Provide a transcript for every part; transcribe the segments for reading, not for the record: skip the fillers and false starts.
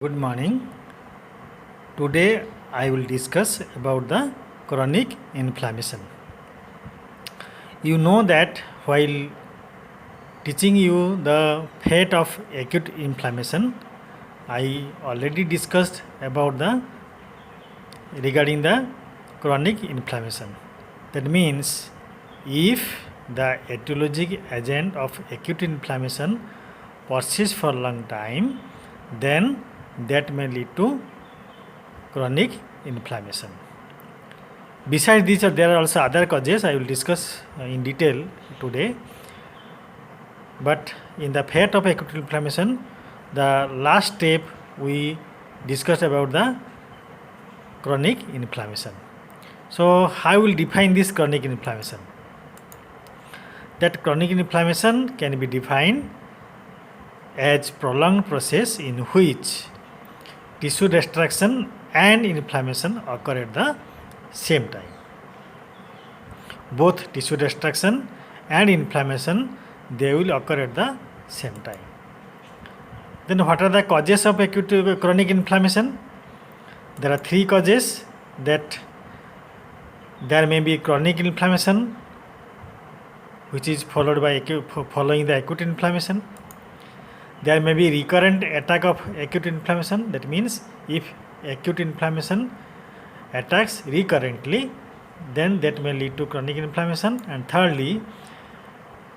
Good morning. Today I will discuss about the chronic inflammation. You know that while teaching you the fate of acute inflammation, I already discussed about the regarding the chronic inflammation. That means if the etiologic agent of acute inflammation persists for a long time, then that may lead to chronic inflammation. Besides these, there are also other causes I will discuss in detail today. But in the fate of acute inflammation, the last step we discussed about the chronic inflammation. So, how will define this chronic inflammation? That chronic inflammation can be defined as prolonged process in which tissue destruction and inflammation occur at the same time. Both tissue destruction and inflammation, they will occur at the same time. Then what are the causes of acute chronic inflammation? There are three causes. That there may be chronic inflammation which is followed by following the acute inflammation. There may be recurrent attack of acute inflammation. That means if acute inflammation attacks recurrently, then that may lead to chronic inflammation. And thirdly,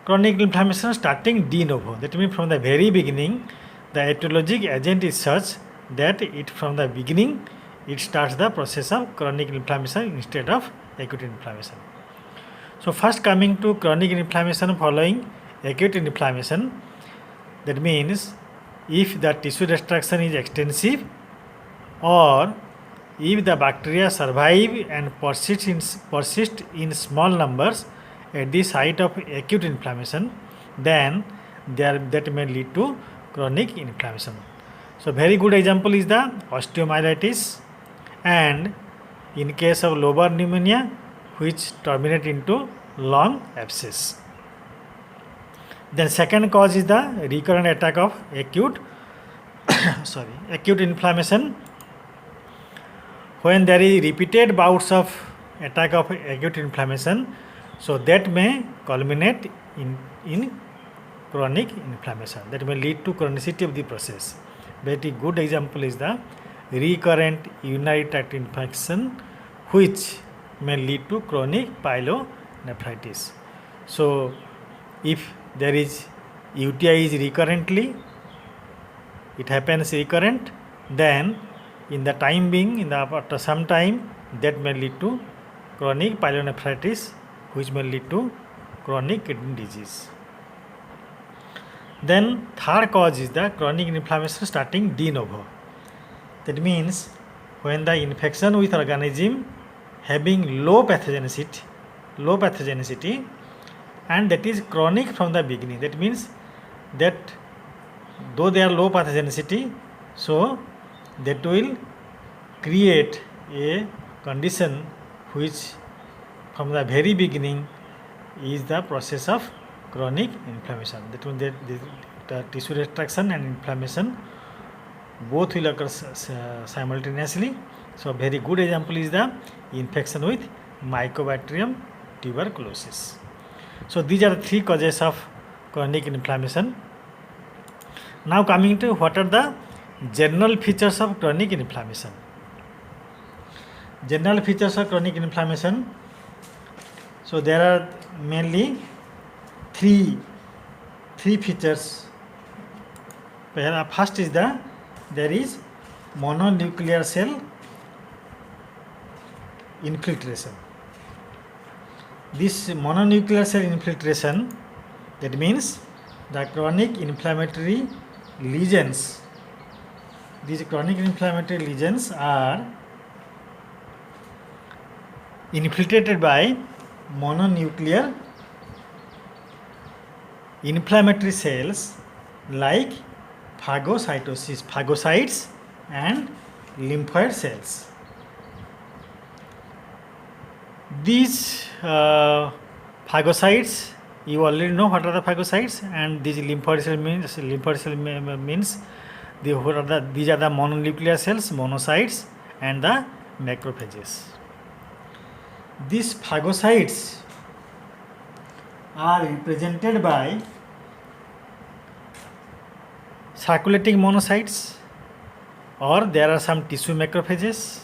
chronic inflammation starting de novo. That means from the very beginning, the etiologic agent is such that it from the beginning it starts the process of chronic inflammation instead of acute inflammation. So first coming to chronic inflammation following acute inflammation, that means if the tissue destruction is extensive or if the bacteria survive and persist in small numbers at the site of acute inflammation, then that may lead to chronic inflammation. So very good example is the osteomyelitis, and in case of lobar pneumonia, which terminate into long abscess. Then second cause is the recurrent attack of acute inflammation. When there is repeated bouts of attack of acute inflammation, so that may culminate in chronic inflammation. That may lead to chronicity of the process. Very good example is the recurrent urinary tract infection, which may lead to chronic pyelonephritis. So if there is UTI is recurrently, it happens recurrent, then in the time being, after some time, that may lead to chronic pyelonephritis, which may lead to chronic kidney disease. Then third cause is the chronic inflammation starting de novo. That means when the infection with organism having low pathogenicity, and that is chronic from the beginning. That means that though they are low pathogenicity, so that will create a condition which from the very beginning is the process of chronic inflammation. That means that the tissue destruction and inflammation both will occur simultaneously. So very good example is the infection with Mycobacterium tuberculosis. So these are the three causes of chronic inflammation. Now coming to what are the general features of chronic inflammation. General features of chronic inflammation. So there are mainly three features. First is there is mononuclear cell infiltration. This mononuclear cell infiltration, that means the chronic inflammatory lesions. These chronic inflammatory lesions are infiltrated by mononuclear inflammatory cells like phagocytes and lymphoid cells. These phagocytes, you already know what are the phagocytes, and these lymphoid cell means These are the mononuclear cells, monocytes, and the macrophages. These phagocytes are represented by circulating monocytes, or there are some tissue macrophages,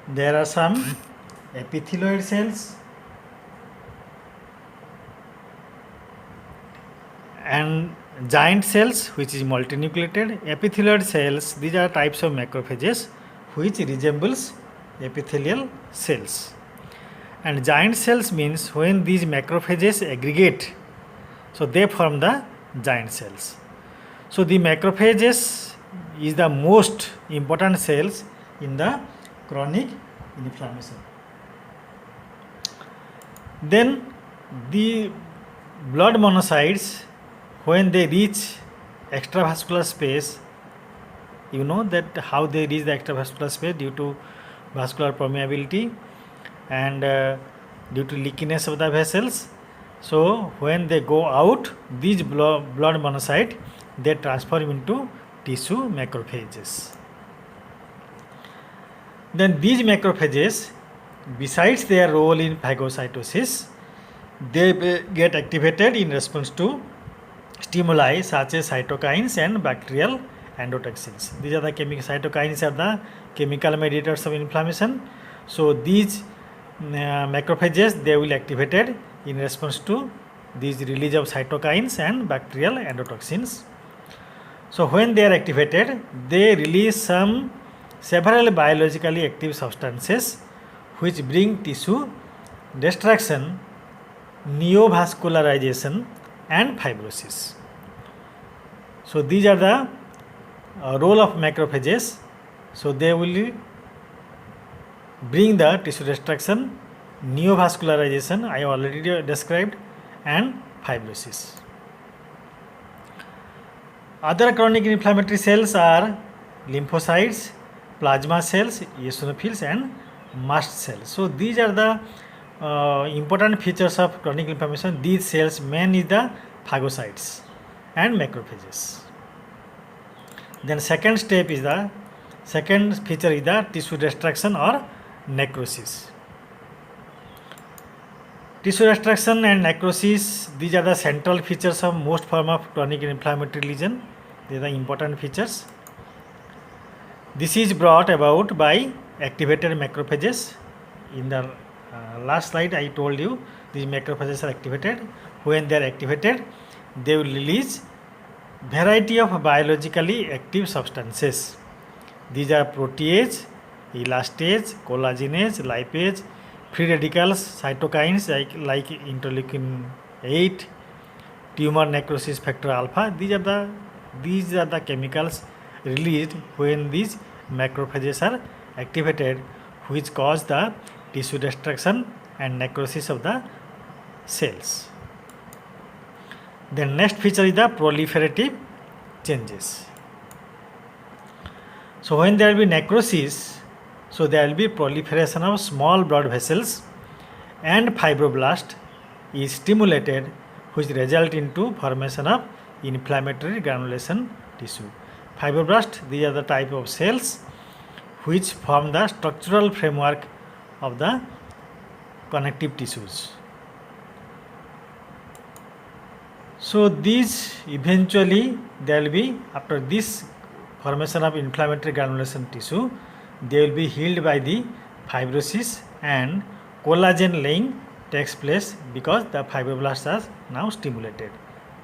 there are some epithelioid cells, and giant cells which is multinucleated. Epithelioid cells, these are types of macrophages which resembles epithelial cells. And giant cells means when these macrophages aggregate, so they form the giant cells. So the macrophages is the most important cells in the chronic inflammation. Then the blood monocytes, when they reach extravascular space, you know that how they reach the extravascular space due to vascular permeability and due to leakiness of the vessels. So when they go out, these blood monocyte, they transform into tissue macrophages. Then these macrophages, besides their role in phagocytosis, they get activated in response to stimuli such as cytokines and bacterial endotoxins. These are the cytokines are the chemical mediators of inflammation. So these macrophages, they will activated in response to these release of cytokines and bacterial endotoxins. So when they are activated, they release several biologically active substances which bring tissue destruction, neovascularization, and fibrosis. So these are the role of macrophages. So they will bring the tissue destruction, neovascularization, I already described, and fibrosis. Other chronic inflammatory cells are lymphocytes, plasma cells, eosinophils, and mast cells. So these are the important features of chronic inflammation. These cells main is the phagocytes and macrophages. Then second feature is the tissue destruction or necrosis. Tissue destruction and necrosis, these are the central features of most form of chronic inflammatory lesion. These are the important features. This is brought about by activated macrophages. In the last slide I told you these macrophages are activated. When they are activated, they will release variety of biologically active substances. These are protease, elastase, collagenase, lipase, free radicals, cytokines like interleukin 8, tumor necrosis factor alpha. These are the chemicals released when these macrophages are activated, which cause the tissue destruction and necrosis of the cells. The next feature is the proliferative changes. So when there will be necrosis, so there will be proliferation of small blood vessels and fibroblast is stimulated, which result into formation of inflammatory granulation tissue. Fibroblast, these are the type of cells which form the structural framework of the connective tissues. So these eventually there will be, after this formation of inflammatory granulation tissue, they will be healed by the fibrosis, and collagen laying takes place because the fibroblasts are now stimulated.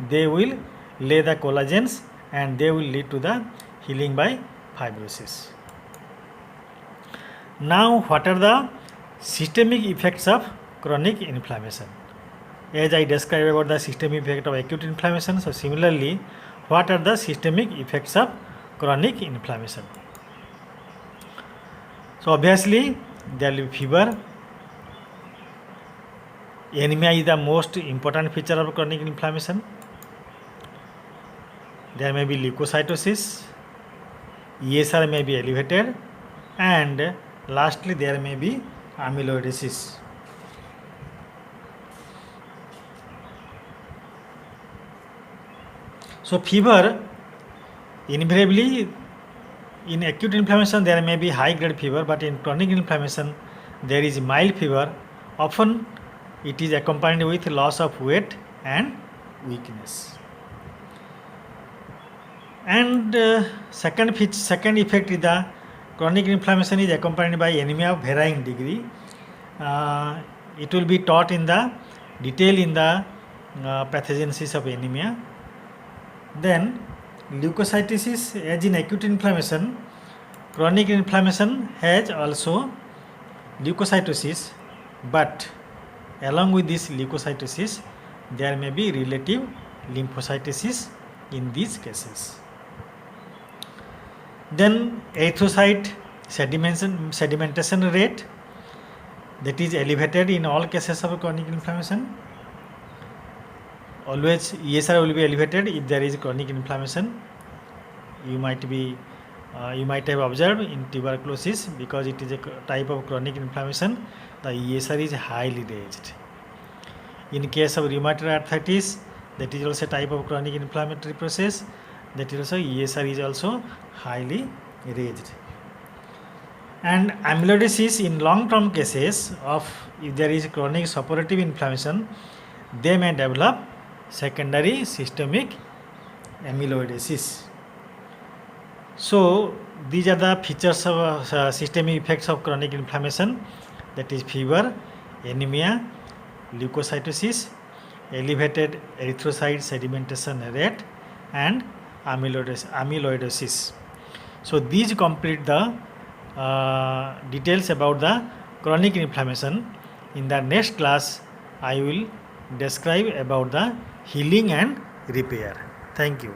They will lay the collagens and they will lead to the healing by fibrosis. Now what are the systemic effects of chronic inflammation? As I described about the systemic effect of acute inflammation, so similarly, what are the systemic effects of chronic inflammation? So obviously there will be fever. Anemia is the most important feature of chronic inflammation. There may be leukocytosis, ESR may be elevated, and lastly there may be amyloidosis. So fever Invariably, in acute inflammation there may be high grade fever, but in chronic inflammation there is mild fever. Often it is accompanied with loss of weight and weakness. And second effect is the chronic inflammation is accompanied by anemia of varying degree. It will be taught in the detail in the pathogenesis of anemia. Then leukocytosis, as in acute inflammation, chronic inflammation has also leukocytosis, but along with this leukocytosis there may be relative lymphocytosis in these cases. Then erythrocyte sedimentation rate, that is elevated in all cases of chronic inflammation. Always ESR will be elevated if there is chronic inflammation. You might have observed in tuberculosis, because it is a type of chronic inflammation, the ESR is highly raised. In case of rheumatoid arthritis, that is also a type of chronic inflammatory process, that is also ESR is also highly raised. And amyloidosis in long-term cases of, if there is chronic suppurative inflammation, they may develop secondary systemic amyloidosis. So these are the features of systemic effects of chronic inflammation, that is fever, anemia, leukocytosis, elevated erythrocyte sedimentation rate, and amyloidosis. So these complete the details about the chronic inflammation. In the next class I will describe about the healing and repair. Thank you.